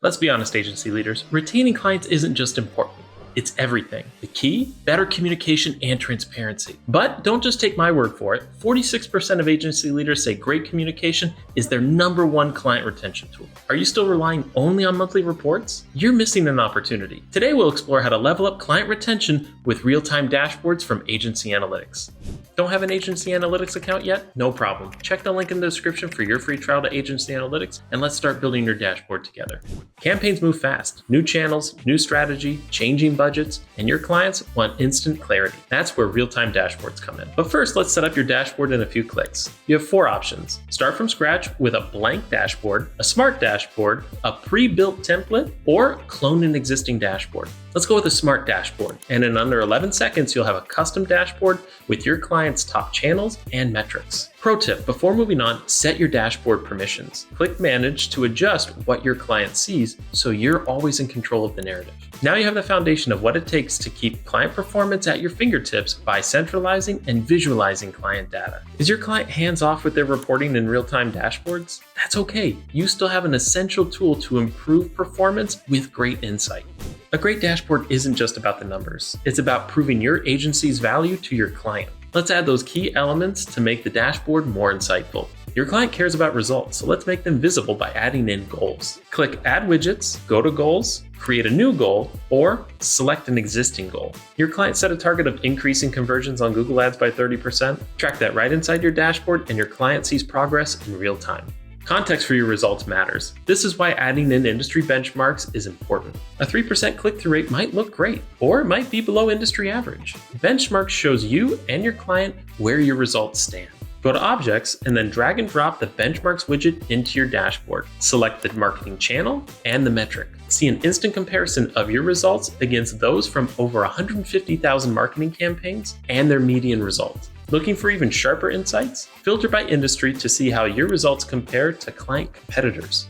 Let's be honest, agency leaders, retaining clients isn't just important. It's everything. The key? Better communication and transparency. But don't just take my word for it. 46% of agency leaders say great communication is their #1 client retention tool. Are you still relying only on monthly reports? You're missing an opportunity. Today we'll explore how to level up client retention with real-time dashboards from AgencyAnalytics. Don't have an AgencyAnalytics account yet? No problem. Check the link in the description for your free trial to AgencyAnalytics, and let's start building your dashboard together. Campaigns move fast. New channels, new strategy, changing budgets, and your clients want instant clarity. That's where real-time dashboards come in. But first, let's set up your dashboard in a few clicks. You have 4 options. Start from scratch with a blank dashboard, a smart dashboard, a pre-built template, or clone an existing dashboard. Let's go with a smart dashboard, and in under 11 seconds, you'll have a custom dashboard with your client's top channels and metrics. Pro tip, before moving on, set your dashboard permissions. Click Manage to adjust what your client sees so you're always in control of the narrative. Now you have the foundation of what it takes to keep client performance at your fingertips by centralizing and visualizing client data. Is your client hands-off with their reporting in real-time dashboards? That's okay. You still have an essential tool to improve performance with great insight. A great dashboard isn't just about the numbers. It's about proving your agency's value to your client. Let's add those key elements to make the dashboard more insightful. Your client cares about results, so let's make them visible by adding in goals. Click Add Widgets, go to Goals, create a new goal, or select an existing goal. Your client set a target of increasing conversions on Google Ads by 30%. Track that right inside your dashboard, and your client sees progress in real time. Context for your results matters. This is why adding in industry benchmarks is important. A 3% click-through rate might look great, or it might be below industry average. Benchmarks shows you and your client where your results stand. Go to Objects and then drag and drop the Benchmarks widget into your dashboard. Select the marketing channel and the metric. See an instant comparison of your results against those from over 150,000 marketing campaigns and their median results. Looking for even sharper insights? Filter by industry to see how your results compare to client competitors.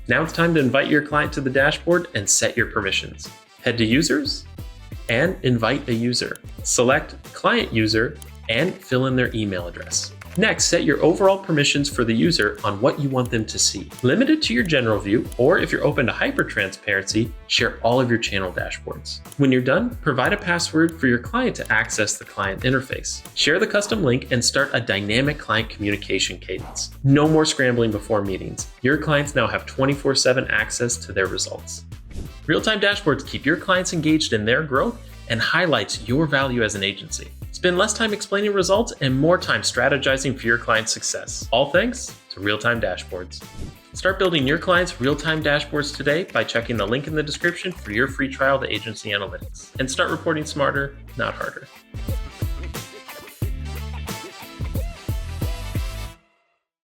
Now it's time to invite your client to the dashboard and set your permissions. Head to Users and invite a user. Select Client User and fill in their email address. Next, set your overall permissions for the user on what you want them to see. Limit it to your general view, or if you're open to hyper-transparency, share all of your channel dashboards. When you're done, provide a password for your client to access the client interface. Share the custom link and start a dynamic client communication cadence. No more scrambling before meetings. Your clients now have 24/7 access to their results. Real-time dashboards keep your clients engaged in their growth and highlights your value as an agency. Spend less time explaining results and more time strategizing for your client's success. All thanks to real-time dashboards. Start building your clients' real-time dashboards today by checking the link in the description for your free trial to AgencyAnalytics. And start reporting smarter, not harder.